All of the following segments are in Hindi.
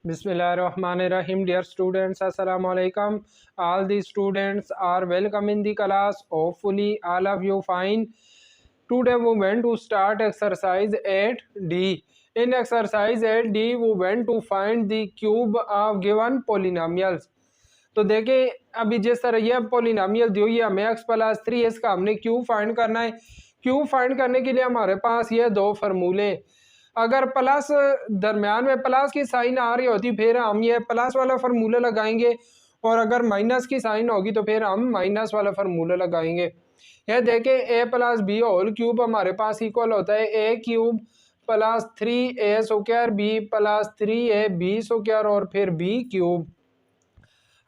Bismillahirrahmanirrahim. Dear students, Assalamu alaikum. All the students are welcome in the class. Hopefully all of you fine. Today we went to start exercise 8D. In exercise 8D we went to find the cube of given polynomials. तो देखें अभी जिस तरह ये पोलिनोमियल दी हुई है हमें x+3 इसका हमने क्यूब फाइंड करना है। क्यूब फाइंड करने के लिए हमारे पास ये दो फार्मूले, अगर प्लस दरमियान में प्लस की साइन आ रही होती फिर हम ये प्लस वाला फार्मूला लगाएंगे, और अगर माइनस की साइन होगी तो फिर हम माइनस वाला फार्मूला लगाएंगे। यह देखें a+b होल क्यूब हमारे पास इक्वल होता है a cube plus 3a square b plus 3ab square और फिर b क्यूब।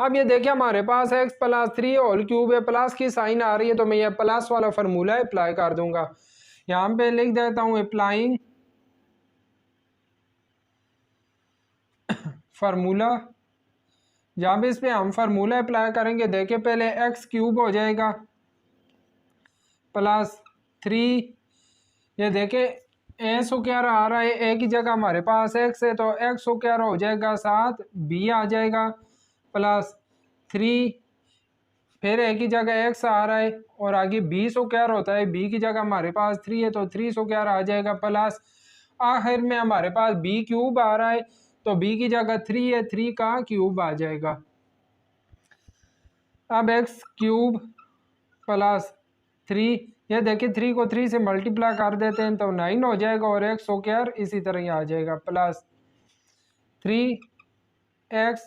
अब ये देखिए हमारे पास x+3 होल क्यूब है, प्लस की साइन आ रही है तो मैं ये प्लस वाला फार्मूला अप्लाई कर दूंगा। यहाँ पे लिख देता हूँ अप्लाइंग फार्मूला। जहाँ भी इस पे हम फार्मूला अप्लाई करेंगे देखिए पहले x क्यूब हो जाएगा प्लस 3, ये देखे a स्क्वायर आ रहा है, a की जगह हमारे पास x है तो x स्क्वायर हो जाएगा, साथ b आ जाएगा प्लस 3, फिर a की जगह x आ रहा है और आगे b स्क्वायर होता है, b की जगह हमारे पास 3 है तो 3 स्क्वायर आ जाएगा प्लस आखिर में हमारे पास b क्यूब आ रहा है तो b की जगह 3 है, 3 का क्यूब आ जाएगा। अब x क्यूब प्लस 3, ये देखिए 3 को 3 से मल्टीप्लाई कर देते हैं तो 9 हो जाएगा और x स्क्वायर इसी तरह ही आ जाएगा प्लस 3x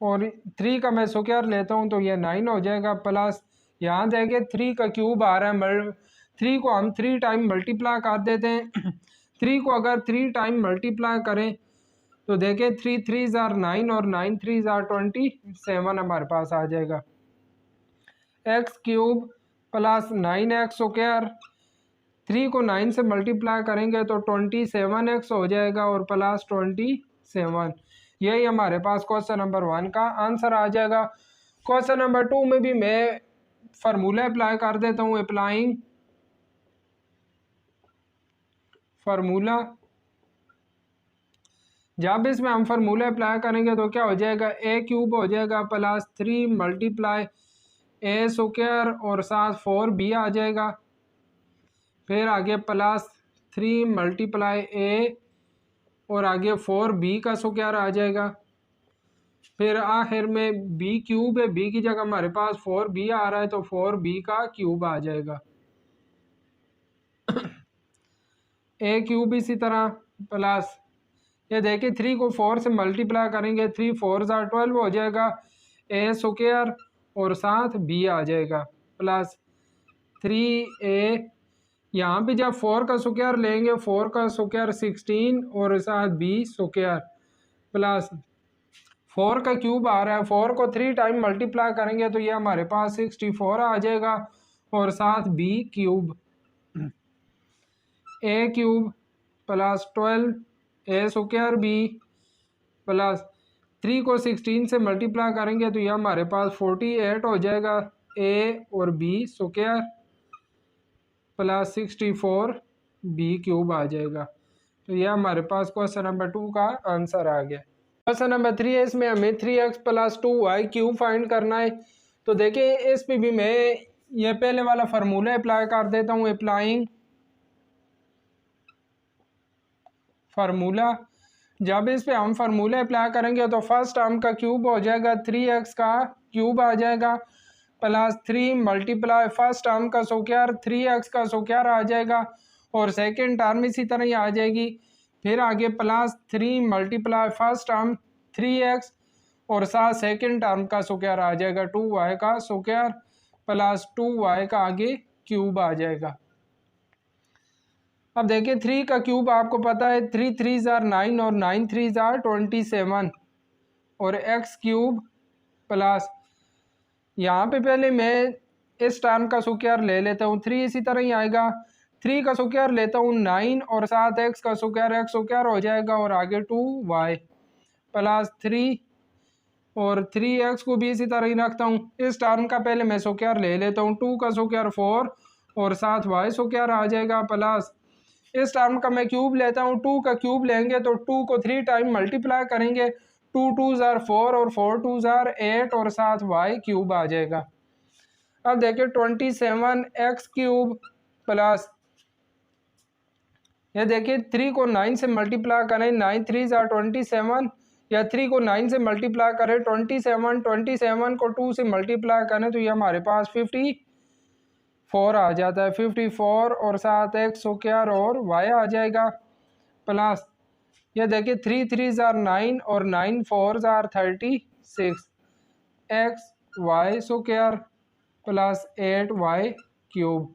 और 3 का मैं स्क्वायर लेता हूँ तो ये 9 हो जाएगा प्लस यहाँ देखिए 3 का क्यूब आ रहा है, 3 को हम 3 टाइम मल्टीप्लाई कर देते हैं। 3 को अगर 3 टाइम मल्टीप्लाई करें तो देखिए 3 3 ज़ार 9 और 9 3 ज़ार 27 हमारे पास आ जाएगा। X cube plus 9x square, 3 को 9 से मल्टीप्लाई करेंगे तो 27x हो जाएगा और प्लस 27, यही हमारे पास क्वेश्चन नंबर 1 का आंसर आ जाएगा। क्वेश्चन नंबर 2 में भी मैं फार्मूला अप्लाई कर देता हूँ, अप्लाइंग फार्मूला। जब इसमें हम फार्मूला अप्लाई करेंगे तो क्या हो जाएगा, a क्यूब हो जाएगा प्लस 3 मल्टीप्लाई a स्क्वायर और साथ 4b आ जाएगा, फिर आगे प्लस 3 मल्टीप्लाई a और आगे 4b का स्क्वायर आ जाएगा, फिर आखिर में b क्यूब है, b की जगह हमारे पास 4b आ रहा है तो 4b का क्यूब आ जाएगा। a क्यूब इसी तरह प्लस, ये देखिए 3 को 4 से मल्टीप्लाई करेंगे, 3 4 ज़ार 12 हो जाएगा, a स्क्वायर और साथ b आ जाएगा प्लस 3a, यहाँ पे जब 4 का स्क्वायर लेंगे 4 का स्क्वायर 16 और साथ b स्क्वायर प्लस 4 का क्यूब आ रहा है, 4 को 3 टाइम मल्टीप्लाई करेंगे तो ये हमारे पास 64 आ जाएगा और साथ b cube, a cube plus 12 a square b plus 3 को 16 से मल्टीप्लाई करेंगे तो यह हमारे पास 48 हो जाएगा, a और b square plus 64 b cube आ जाएगा। तो यह हमारे पास क्वेश्चन नंबर 2 का आंसर आ गया। क्वेश्चन नंबर 3 है, इसमें हमें 3x plus 2y cube find करना है। तो देखिए इस पे भी मैं ये पहले वाला फार्मूला अप्लाई कर देता हूँ, अप्लाइंग फार्मूला। जब इस पे हम फार्मूला अप्लाई करेंगे तो फर्स्ट टर्म का क्यूब हो जाएगा, 3x का क्यूब आ जाएगा प्लस 3 मल्टीप्लाई फर्स्ट टर्म का स्क्वायर 3x का स्क्वायर आ जाएगा और सेकंड टर्म इसी तरह ही आ जाएगी, फिर आगे plus 3 multiply first term 3x और साथ सेकंड टर्म का स्क्वायर आ जाएगा 2y का स्क्वायर प्लस 2y का आगे क्यूब आ जाएगा। अब देखिए 3 का क्यूब आपको पता है 3 3 ज़ार 9 और 9 3 ज़ार 27 और x क्यूब प्लस, यहाँ पे पहले मैं इस टर्म का स्क्वायर ले लेता हूँ, 3 इसी तरह ही आएगा, 3 का स्क्वायर लेता हूँ 9 और साथ x का स्क्वायर x स्क्वायर हो जाएगा और आगे 2y प्लस 3 और 3x को भी इसी तरह ही रखता हूँ। इस टर्म का पहले मैं स्क्वायर ले लेता हूँ, 2 का स्क्वायर 4 और साथ y स्क्वायर आ जाएगा प्लस इस टर्म का मैं क्यूब लेता हूँ, 2 का क्यूब लेंगे तो 2 को 3 टाइम मल्टीप्लाई करेंगे, 2 2 ज़ार 4 और 4 2 ज़ार 8 और साथ वाई क्यूब आ जाएगा। अब देखिए 27x क्यूब प्लस, ये देखिए 3 को 9 से मल्टीप्लाई करें, 9 3 ज़ार 27, या 3 को 9 से मल्टीप्लाई करें 27, 27 को 2 से मल्टीप्लाई करें तो ये हमारे पास 54 आ जाता है, 54 और साथ x स्क्वायर और y आ जाएगा प्लस, ये देखिए 3 3 ज़ार 9 और 9 4 ज़ार 36, x y square plus 8y cube,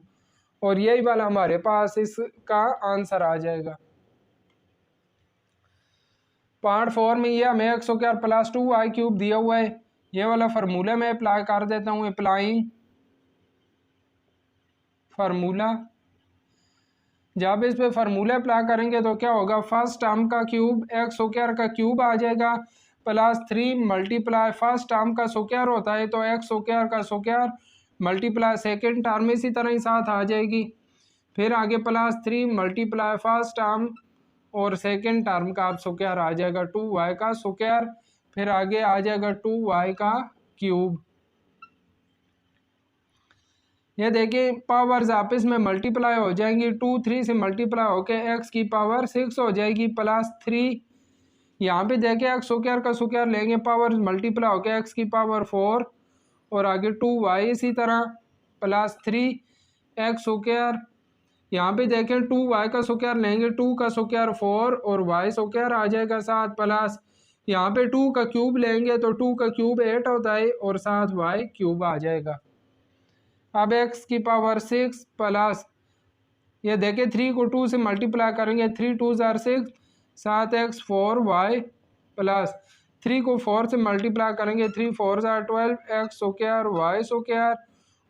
और यही वाला हमारे पास इसका आंसर आ जाएगा। पार्ट 4 में ये हमें x square plus 2y cube दिया हुआ है, ये वाला फार्मूला मैं अप्लाई कर देता हूँ। अप्लाइंग फार्मूला, जब इस पे फार्मूला अप्लाई करेंगे तो क्या होगा, फर्स्ट टर्म का क्यूब x स्क्वायर का क्यूब आ जाएगा प्लस 3 मल्टीप्लाई फर्स्ट टर्म का स्क्वायर होता है तो x स्क्वायर का स्क्वायर मल्टीप्लाई सेकेंड टर्म इसी तरह ही साथ आ जाएगी, फिर आगे प्लस 3 मल्टीप्लाई फर्स्ट टर्म और सेकेंड टर्म का आप स्क्वायर आ जाएगा 2y का स्क्वायर, फिर आगे आ जाएगा 2y का क्यूब। ये देखिए पावर्स आपस में मल्टीप्लाई हो जाएंगी, 2 3 से मल्टीप्लाई होके x की पावर 6 हो जाएगी प्लस 3, यहाँ पे देखिए x स्क्वायर का स्क्वायर लेंगे, पावर मल्टीप्लाई होके x की पावर 4 और आगे 2y इसी तरह प्लस 3 x स्क्वायर, यहाँ पे देखें 2y का स्क्वायर लेंगे, 2 का स्क्वायर 4 और y स्क्वायर आ जाएगा साथ प्लस, यहाँ पे 2 का क्यूब लेंगे तो 2 का क्यूब 8 होता है और साथ y क्यूब आ जाएगा। अब x की पावर 6 प्लस, ये देखें 3 को 2 से मल्टीप्लाई करेंगे, 3 2 ज़ार 6, साथ x 4y प्लस 3 को 4 से मल्टीप्लाई करेंगे, 3 4 ज़ार 12, x स्क्वायर y स्क्वायर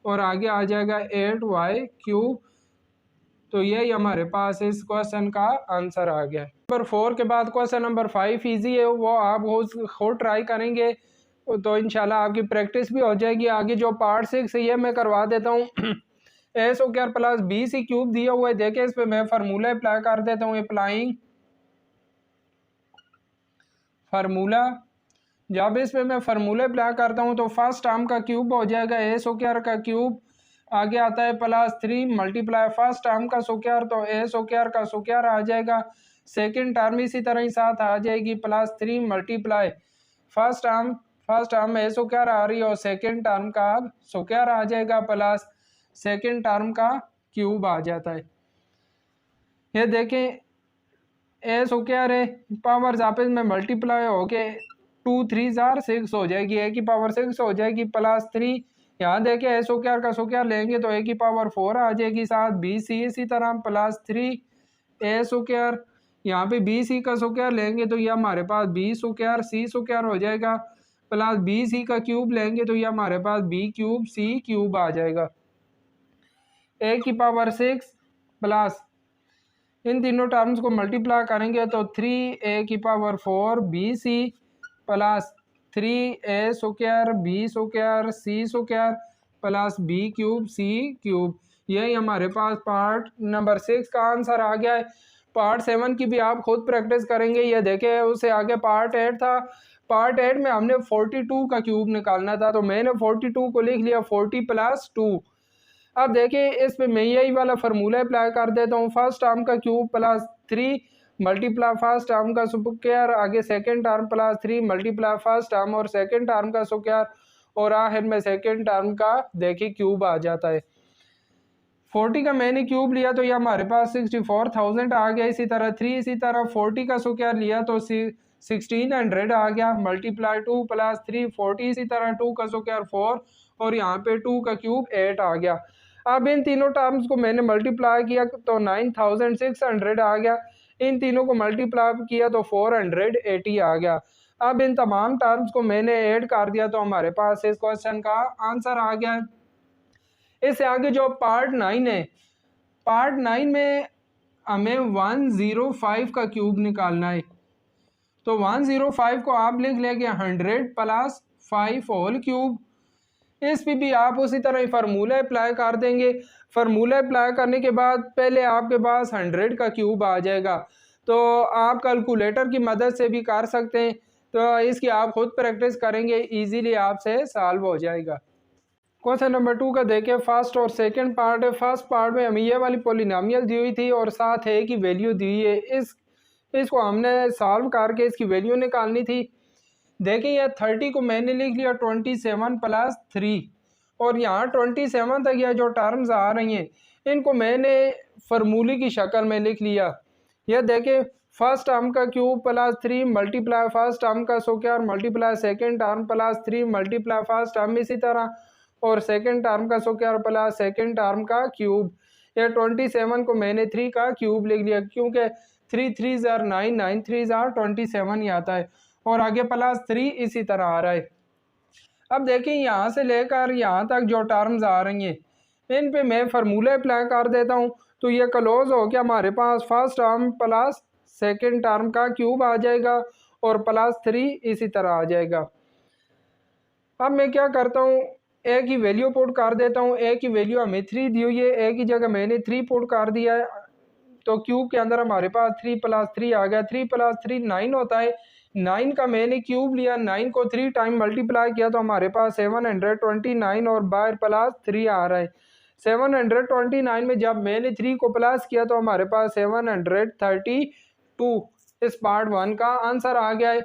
और आगे आ जाएगा 8y क्यूब। तो यही हमारे पास इस क्वेश्चन का आंसर आ गया। नंबर 4 के बाद क्वेश्चन नंबर 5 इजी है, वो आप खुद ट्राई करेंगे तो इंशाल्लाह आपकी प्रैक्टिस भी हो जाएगी। आगे जो पार्ट 6 है ये मैं करवा देता हूँ। A square plus b c cube दिया हुआ है, देखिए इस पे मैं फार्मूला अप्लाई कर देता हूँ। अप्लाइंग फार्मूला, जब इस पे मैं फार्मूला अप्लाई करता हूँ तो फर्स्ट टर्म का क्यूब हो जाएगा ए स्क्वायर का क्यूब, आगे आता है प्लस 3 मल्टीप्लाई फर्स्ट टर्म का स्क्वायर तो ए स्क्वायर का स्क्वायर आ जाएगा, सेकंड टर्म इसी तरह ही साथ आ जाएगी प्लस 3 मल्टीप्लाई फर्स्ट टर्म ए स्क्वायर आ रही है और सेकंड टर्म का स्क्वायर आ जाएगा प्लस सेकंड टर्म का क्यूब आ जाता है। ये देखें ए स्क्वायर है, पावर्स आपस में मल्टीप्लाई होके 2 3 ज़ार 6 हो जाएगी, ए की पावर 6 हो जाएगी प्लस 3, यहाँ देखें ए स्क्वायर का स्क्वायर लेंगे तो ए की पावर 4 आ जाएगी, साथ बी सी इसी तरह प्लस 3 ए स्क्वायर, यहाँ पे बी सी का स्क्वायर लेंगे तो ये हमारे पास बी स्क्वायर सी स्क्वायर हो जाएगा, प्लस बी सी का क्यूब लेंगे तो ये हमारे पास बी क्यूब सी क्यूब आ जाएगा, ए की पावर 6 प्लस इन तीनों टर्म्स को मल्टीप्लाई करेंगे तो 3a की power 4 b c plus 3a square b square c square plus b cube c cube. यही हमारे पास पार्ट नंबर 6 का आंसर आ गया है। पार्ट 7 की भी आप खुद प्रैक्टिस करेंगे। ये देखें उससे आगे पार्ट 8 था, पार्ट 8 में हमने 42 का क्यूब निकालना था तो मैंने 42 को लिख लिया 40 प्लस 2। अब देखिए इस पे मैं यही वाला फार्मूला अप्लाई कर देता हूँ, फर्स्ट टर्म का cube plus 3 multiply first term का स्क्वायर, आगे second term plus 3 multiply first term और सेकंड टर्म का स्क्वायर और आखिर में सेकंड टर्म का देखिए क्यूब आ जाता है। 40 का मैंने क्यूब लिया तो ये हमारे पास 64,000 आ गया, इसी तरह 3 इसी तरह 40 का स्क्वायर लिया तो 1600 आ गया, मल्टीप्लाई 2 प्लस 3 40 इसी तरह 2 का स्क्वायर 4 और यहाँ पे 2 का क्यूब 8 आ गया। अब इन तीनों टर्म्स को मैंने मल्टीप्लाई किया तो 9600 आ गया, इन तीनों को मल्टीप्लाई किया तो 480 आ गया। अब इन तमाम टर्म्स को मैंने ऐड कर दिया तो हमारे पास इस क्वेश्चन का आंसर आ गया। इससे आगे जो पार्ट 9 है, पार्ट 9 में हमें 105 का क्यूब निकालना है तो 105 को आप लिख लेंगे 100 प्लस 5 होल क्यूब। इस पे भी आप उसी तरह ही फार्मूला अप्लाई कर देंगे। फार्मूला अप्लाई करने के बाद पहले आपके पास 100 का क्यूब आ जाएगा, तो आप कैलकुलेटर की मदद से भी कर सकते हैं। तो इसकी आप खुद प्रैक्टिस करेंगे, इजीली आपसे सॉल्व हो जाएगा। क्वेश्चन नंबर 2 का देखें, फर्स्ट और सेकंड पार्ट है। फर्स्ट पार्ट में हमें ये वाली पॉलिनोमियल दी हुई थी और साथ है की वैल्यू दी है। इसको हमने सॉल्व करके इसकी वैल्यू निकालनी थी। देखिए ये 30 को मैंने लिख लिया 27 प्लस 3, और यहाँ 27 तक यह जो टर्म्स आ रही हैं इनको मैंने फार्मूले की शक्ल में लिख लिया। यह देखें, फर्स्ट टर्म का cube plus 3 multiply first term का square multiply second term plus 3 multiply first term, इसी तरह और सेकेंड टर्म का स्क्वायर प्लस सेकेंड टर्म का क्यूब। यह 27 को मैंने 3 का क्यूब लिख लिया, क्योंकि 3 3 जार 9, 9 3 जार 27 ही आता है, और आगे प्लस 3 इसी तरह आ रहा है। अब देखिए यहाँ से लेकर यहाँ तक जो टर्म्स आ रही हैं इन पे मैं फार्मूला अप्लाई कर देता हूँ, तो ये क्लोज हो गया। हमारे पास first term plus second term का क्यूब आ जाएगा और प्लस 3 इसी तरह आ जाएगा। अब मैं क्या करता हूँ, ए की वैल्यू पुट कर देता हूँ। ए की वैल्यू हमें 3 दी हुई है, ए की जगह मैंने 3 पुट कर दिया है, तो क्यूब के अंदर हमारे पास 3 प्लस 3 आ गया। 3 प्लस 3 9 होता है, 9 का मैंने क्यूब लिया, 9 को 3 टाइम मल्टीप्लाई किया तो हमारे पास 729 और बाहर प्लस 3 आ रहा है। 729 में जब मैंने 3 को प्लस किया तो हमारे पास 732 इस पार्ट 1 का आंसर आ गया है।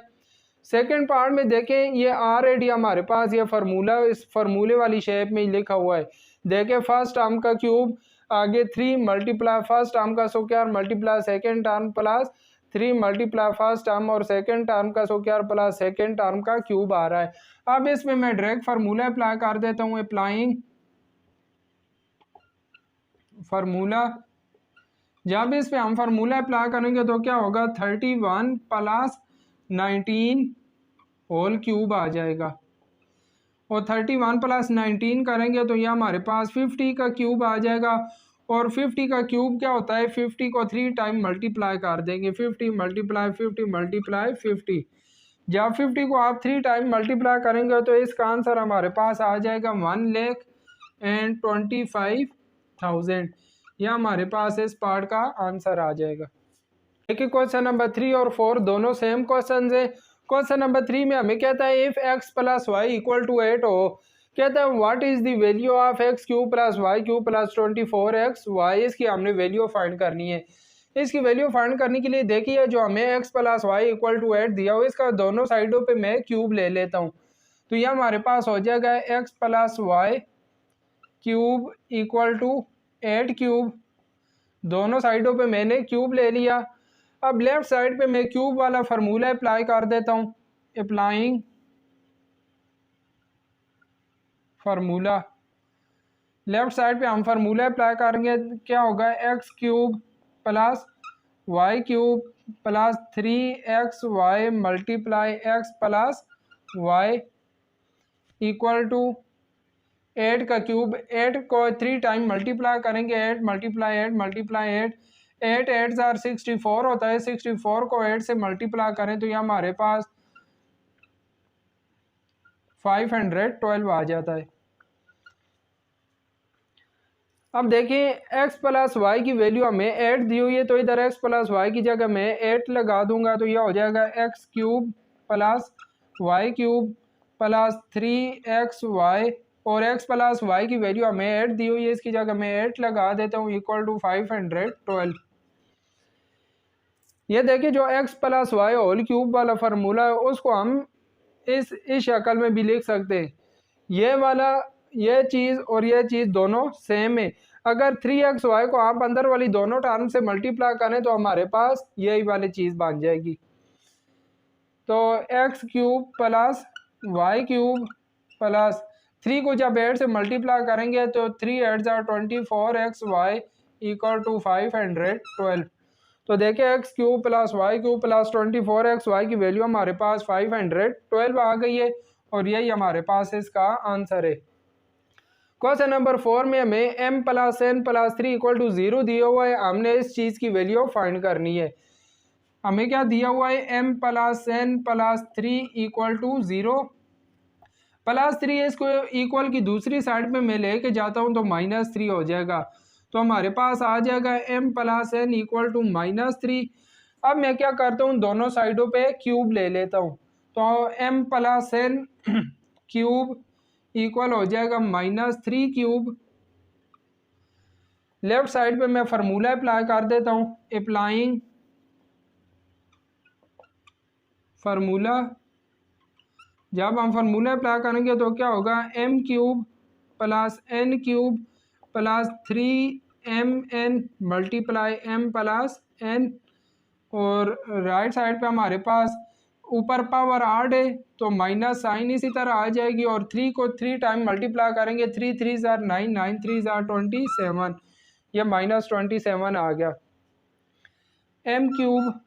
सेकेंड पार्ट में देखें, ये ऑलरेडी हमारे पास ये फार्मूला इस फार्मूले वाली शेप में ही लिखा हुआ है। देखें, फर्स्ट टर्म का क्यूब, आगे 3 मल्टीप्लाई फर्स्ट टर्म का square multiply second term plus 3 multiply first term और सेकेंड टर्म का स्क्वायर प्लस सेकेंड टर्म का क्यूब आ रहा है। अब इसमें मैं डायरेक्ट फार्मूला अप्लाई कर देता हूँ। अप्लाइंग फार्मूला, जब इस पे हम फार्मूला अप्लाई करेंगे तो क्या होगा, 31 प्लस 19 होल क्यूब आ जाएगा, और 31 प्लस 19 करेंगे तो यह हमारे पास 50 का क्यूब आ जाएगा। और 50 का क्यूब क्या होता है, 50 को 3 टाइम मल्टीप्लाई कर देंगे, 50 मल्टीप्लाई 50 मल्टीप्लाई 50। जब 50 को आप 3 टाइम मल्टीप्लाई करेंगे तो इसका आंसर हमारे पास आ जाएगा 1,25,000। यह हमारे पास इस पार्ट का आंसर आ जाएगा। देखिए क्वेश्चन नंबर 3 और 4 दोनों सेम क्वेश्चन है। क्वेश्चन नंबर 3 में हमें कहता है if x plus y equal to 8 हो, कहता है what is the value of x cube plus y cube plus 24x y. इसकी हमने वैल्यू फाइंड करनी है। इसकी वैल्यू फाइंड करने के लिए देखिए, जो हमें x plus y equal to 8 दिया हो इसका दोनों साइडों पे मैं क्यूब ले लेता हूँ, तो यह हमारे पास हो जाएगा x plus y cube equal to 8 cube. दोनों साइडों पे मैंने क्यूब ले लिया। अब लेफ्ट साइड पे मैं क्यूब वाला फार्मूला अप्लाई कर देता हूँ। अप्लाइंग फार्मूला, लेफ्ट साइड पे हम फार्मूला अप्लाई करेंगे, क्या होगा, x cube plus y cube plus 3xy multiply x plus y equal to 8 का क्यूब। 8 को 3 टाइम मल्टीप्लाई करेंगे, 8 मल्टीप्लाई 8 मल्टीप्लाई 8, 8 8 जार 64 होता है। 64 को 8 से मल्टीप्लाई करें तो यह हमारे पास 512 आ जाता है। अब देखिए x प्लस वाई की वैल्यू हमें 8 दी हुई है, तो इधर x प्लस वाई की जगह मैं 8 लगा दूंगा, तो यह हो जाएगा x cube plus y cube plus 3xy, और x प्लस वाई की वैल्यू हमें 8 दी हुई है, इसकी जगह मैं 8 लगा देता हूँ, इक्वल टू 512। ये देखिए जो x plus y whole cube वाला फार्मूला है उसको हम इस शक्ल में भी लिख सकते हैं। ये वाला ये चीज़ और ये चीज़ दोनों सेम है। अगर 3xy को आप अंदर वाली दोनों टर्म से मल्टीप्लाई करें तो हमारे पास यही वाली चीज़ बन जाएगी। तो x cube plus y cube plus 3 को जब 8 से मल्टीप्लाई करेंगे तो 3 8 जार 24xy इक्वल टू 512। तो देखिए x cube plus y cube plus 24xy की वैल्यू हमारे पास 512 आ गई है, और यही हमारे पास इसका आंसर है। क्वेश्चन नंबर 4 में हमें m plus n plus 3 equal to 0 दिया हुआ है। हमने इस चीज़ की वैल्यू फाइंड करनी है। हमें क्या दिया हुआ है, m plus n plus 3 equal to 0। +3 इसको इक्वल की दूसरी साइड पे मैं लेके जाता हूँ तो -3 हो जाएगा। तो हमारे पास आ जाएगा m + n = -3। अब मैं क्या करता हूँ, दोनों साइडों पे क्यूब ले लेता हूँ। तो m + n क्यूब इक्वल हो जाएगा -3 क्यूब। लेफ्ट साइड पे मैं फार्मूला अप्लाई कर देता हूँ। अप्लाइंग फार्मूला, जब हम फार्मूला अप्लाई करेंगे तो क्या होगा, m cube + n cube + 3mn multiply m + n। और राइट साइड पे हमारे पास ऊपर पावर 8 है तो माइनस साइन इसी तरह आ जाएगी, और 3 को 3 टाइम मल्टीप्लाई करेंगे, 3 3 ज़ार 9, 9 3 ज़ार 27, ये -27 आ गया। m cube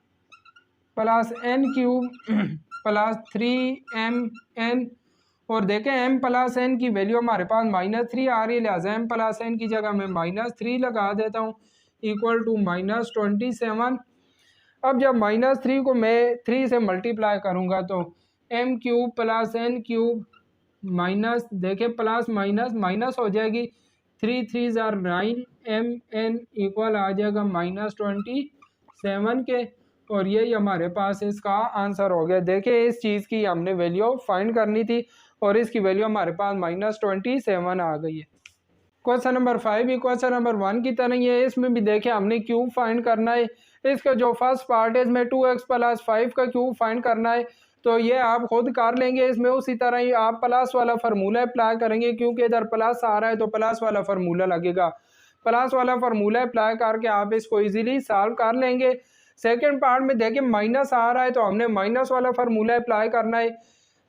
+ n cube + 3mn, और देखें m + n की वैल्यू हमारे पास -3 आ रही है, लिहाजा m + n की जगह मैं -3 लगा देता हूँ इक्वल टू -27। अब जब -3 को मैं 3 से मल्टीप्लाई करूँगा तो m cube + n cube minus, देखें प्लस माइनस माइनस हो जाएगी, 3 3 ज़ार 9, mn इक्वल आ जाएगा -27 के, और यही हमारे पास इसका आंसर हो गया। देखिए इस चीज़ की हमने वैल्यू फाइंड करनी थी और इसकी वैल्यू हमारे पास -27 आ गई है। क्वेश्चन नंबर 5 भी क्वेश्चन नंबर 1 की तरह ही है। इसमें भी देखिए हमने क्यूब फाइंड करना है। इसका जो फर्स्ट पार्ट है इसमें 2x + 5 का क्यूब फाइंड करना है, तो ये आप खुद कर लेंगे। इसमें उसी तरह ही आप प्लस वाला फार्मूला अप्लाई करेंगे, क्योंकि इधर प्लस आ रहा है तो प्लस वाला फार्मूला लगेगा। प्लस वाला फार्मूला अप्लाई करके आप इसको इजीली सॉल्व कर लेंगे। सेकंड पार्ट में देखिए माइनस आ रहा है तो हमने माइनस वाला फार्मूला अप्लाई करना है।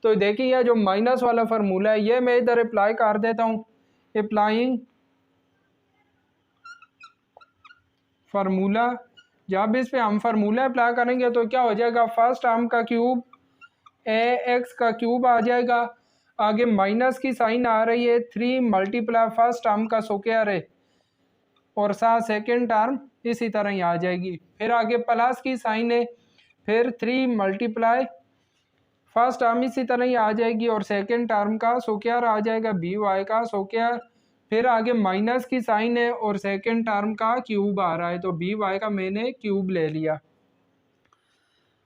तो देखिए यह जो माइनस वाला फार्मूला है ये मैं इधर अप्लाई कर देता हूँ। अप्लाइंग फार्मूला, जब इस पे हम फार्मूला अप्लाई करेंगे तो क्या हो जाएगा, फर्स्ट टर्म का क्यूब ax का क्यूब आ जाएगा, आगे माइनस की साइन आ रही है, 3 मल्टीप्लाई फर्स्ट टर्म का स्क्वायर है और साथ सेकेंड टर्म इसी तरह ही आ जाएगी। फिर आगे प्लस की साइन है, फिर 3 मल्टीप्लाई फर्स्ट टर्म इसी तरह ही आ जाएगी और सेकेंड टर्म का स्क्वायर आ जाएगा, by का स्क्वायर। फिर आगे माइनस की साइन है और सेकेंड टर्म का क्यूब आ रहा है, तो by का मैंने क्यूब ले लिया।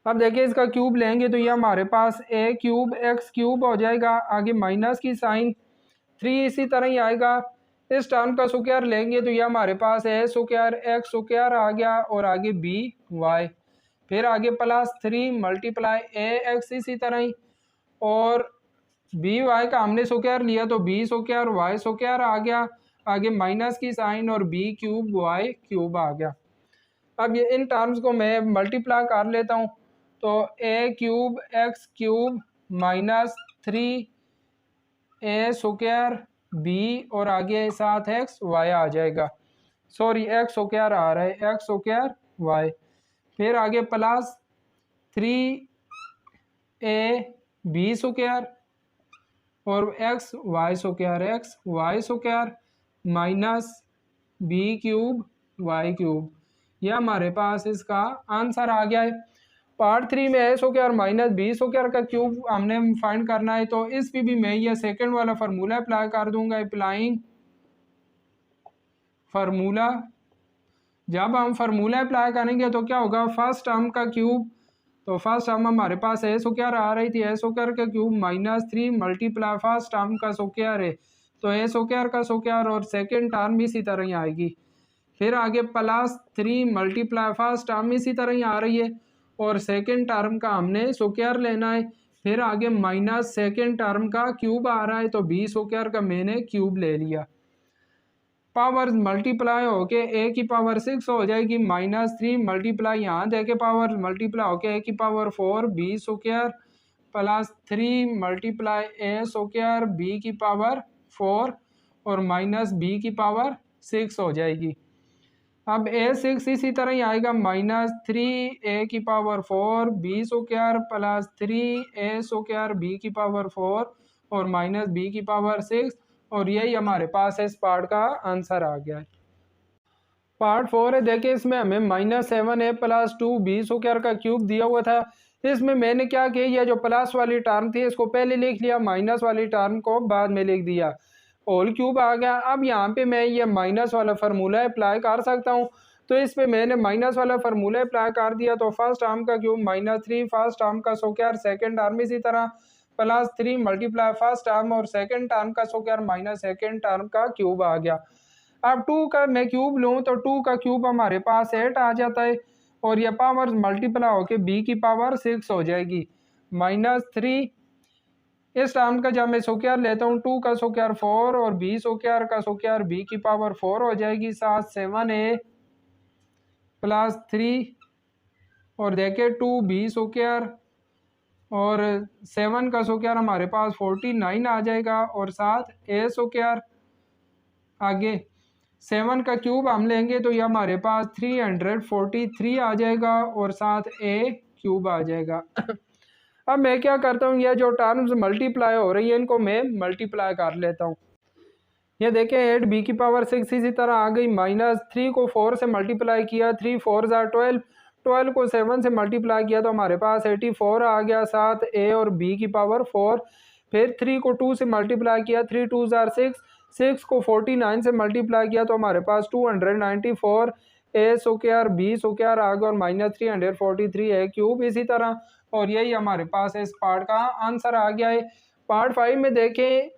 अब देखिए इसका क्यूब लेंगे तो ये हमारे पास a क्यूब x क्यूब हो जाएगा, आगे माइनस की साइन 3 इसी तरह ही आएगा। इस टर्म का स्क्वायर लेंगे तो ये हमारे पास a स्क्वायर x स्क्वायर आ गया और आगे by, फिर आगे +3 मल्टीप्लाई ax इसी तरह ही, और by का हमने स्क्वायर लिया तो b स्क्वायर y स्क्वायर आ गया, आगे माइनस की साइन और b क्यूब y क्यूब आ गया। अब ये इन टर्म्स को मैं मल्टीप्लाई कर लेता हूँ, तो a cube x cube -3 a square b और आगे साथ x y आ जाएगा, सॉरी x स्क्वायर आ रहा है, x स्क्वायर y, फिर आगे +3 a b स्क्वायर और x y square minus b cube y cube, यह हमारे पास इसका आंसर आ गया है। पार्ट 3 में a square minus b square का क्यूब हमने फाइंड करना है, तो इस पे भी मैं ये सेकंड वाला फार्मूला अप्लाई कर दूंगा। अप्लाइंग फार्मूला, जब हम फार्मूला अप्लाई करेंगे तो क्या होगा, फर्स्ट टर्म का क्यूब, तो फर्स्ट टर्म हमारे पास a स्क्वायर आ रही थी, a स्क्वायर का क्यूब -3 मल्टीप्लाई फर्स्ट टर्म का स्क्वायर है तो a स्क्वायर का स्क्वायर और सेकेंड टर्म इसी तरह ही आएगी, फिर आगे +3 मल्टीप्लाई फर्स्ट टर्म इसी तरह ही आ रही है और सेकेंड टर्म का हमने स्क्वायर लेना है, फिर आगे माइनस सेकेंड टर्म का क्यूब आ रहा है तो b स्क्वायर का मैंने क्यूब ले लिया। पावर मल्टीप्लाई होके a की पावर 6 हो जाएगी, -3 मल्टीप्लाई यहाँ देके पावर मल्टीप्लाई होके a की power 4 b square +3 multiply a square b की पावर 4 और माइनस b की पावर 6 हो जाएगी। अब a6 इसी तरह ही आएगा, -3 a की power 4 b square +3 a square b की पावर 4 और माइनस b की पावर 6, और यही हमारे पास इस पार्ट का आंसर आ गया है। पार्ट 4 है, देखिए इसमें हमें -7a + 2b स्क्वायर का क्यूब दिया हुआ था। इसमें मैंने क्या किया, ये जो प्लस वाली टर्म थी इसको पहले लिख लिया, माइनस वाली टर्म को बाद में लिख दिया, होल क्यूब आ गया। अब यहाँ पे मैं ये माइनस वाला फार्मूला अप्लाई कर सकता हूँ, तो इस पे मैंने माइनस वाला फार्मूला अप्लाई कर दिया। तो फर्स्ट टर्म का क्यूब -3, फर्स्ट टर्म का स्क्वायर, सेकंड टर्म इसी तरह +3 मल्टीप्लाई फर्स्ट टर्म और सेकंड टर्म का स्क्वायर माइनस सेकंड टर्म का क्यूब आ गया। अब 2 का मैं क्यूब लूँ तो 2 का क्यूब हमारे पास 8 आ जाता है और ये पावर मल्टीप्लाई होके b की पावर 6 हो जाएगी। -3 इस टर्म का जब मैं स्क्वायर लेता हूँ 2 का स्क्वायर 4 और b स्क्वायर का स्क्वायर b की पावर 4 हो जाएगी, साथ 7a + 3 और देखे 2b स्क्वायर और 7 का स्क्वायर हमारे पास 49 आ जाएगा और साथ a स्क्वायर। आगे 7 का क्यूब हम लेंगे तो ये हमारे पास 343 आ जाएगा और साथ a क्यूब आ जाएगा। अब मैं क्या करता हूँ, ये जो टर्म्स मल्टीप्लाई हो रही है इनको मैं मल्टीप्लाई कर लेता हूँ। ये देखें 8b की पावर 6 इसी तरह आ गई, -3 को 4 से मल्टीप्लाई किया, 3 4 12, 12 को 7 से मल्टीप्लाई किया तो हमारे पास 84 आ गया, साथ a और b की पावर 4। फिर 3 को 2 से मल्टीप्लाई किया, 3 2 6, 6 को 49 से मल्टीप्लाई किया तो हमारे पास 294 a स्क्वायर b स्क्वायर आ गया और -343 a क्यूब इसी तरह। और यही हमारे पास इस पार्ट का आंसर आ गया है। पार्ट 5 में देखें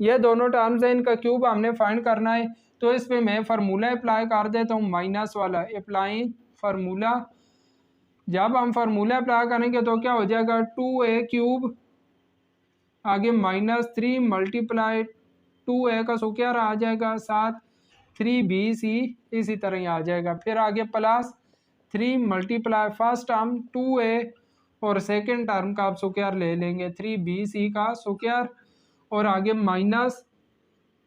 ये दोनों टर्म्स हैं, इनका क्यूब हमने फाइंड करना है, तो इस पे मैं फार्मूला अप्लाई कर देता हूँ, माइनस वाला अप्लाई फार्मूला। जब हम फार्मूला अप्लाई करेंगे तो क्या हो जाएगा, 2a क्यूब आगे -3 मल्टीप्लाई 2a का स्क्वायर आ जाएगा, साथ 3bc इसी तरह ही आ जाएगा। फिर आगे +3 मल्टीप्लाई फर्स्ट टर्म 2a और सेकेंड टर्म का आप स्क्वायर ले लेंगे 3bc का स्क्वायर और आगे माइनस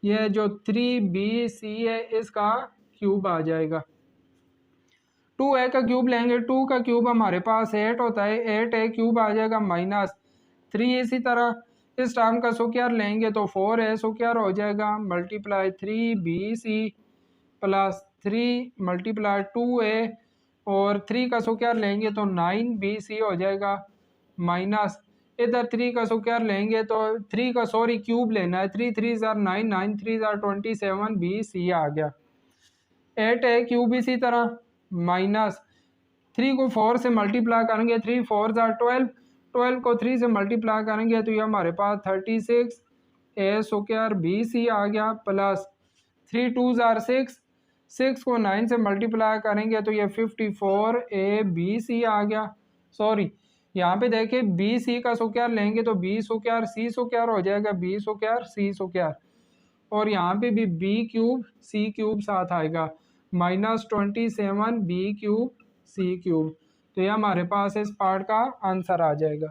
ये जो 3bc है इसका क्यूब आ जाएगा। 2a का क्यूब लेंगे, 2 का क्यूब हमारे पास 8 होता है, 8a क्यूब आ जाएगा -3 इसी तरह। इस टर्म का स्क्वायर लेंगे तो 4a स्क्वायर हो जाएगा मल्टीप्लाई 3bc + 3 मल्टीप्लाई 2a और 3 का स्क्वायर लेंगे तो 9bc हो जाएगा, माइनस इधर 3 का स्क्वायर लेंगे तो 3 का क्यूब लेना है, 3 3 9 9 3 27 bc आ गया। 8a क्यूब इसी तरह -3 को 4 से मल्टीप्लाई करेंगे, 3 4 12, 12 को 3 से मल्टीप्लाई करेंगे तो ये हमारे पास 36 a स्क्वायर bc आ गया, प्लस 3 2 6, 6 को 9 से मल्टीप्लाई करेंगे तो ये 54 a bc आ गया। सॉरी यहाँ पे देखिए bc का स्क्वायर लेंगे तो b स्क्वायर c स्क्वायर हो जाएगा, b स्क्वायर c स्क्वायर और यहाँ पे भी b क्यूब c क्यूब साथ आएगा, -27 b क्यूब c क्यूब। तो ये हमारे पास इस पार्ट का आंसर आ जाएगा।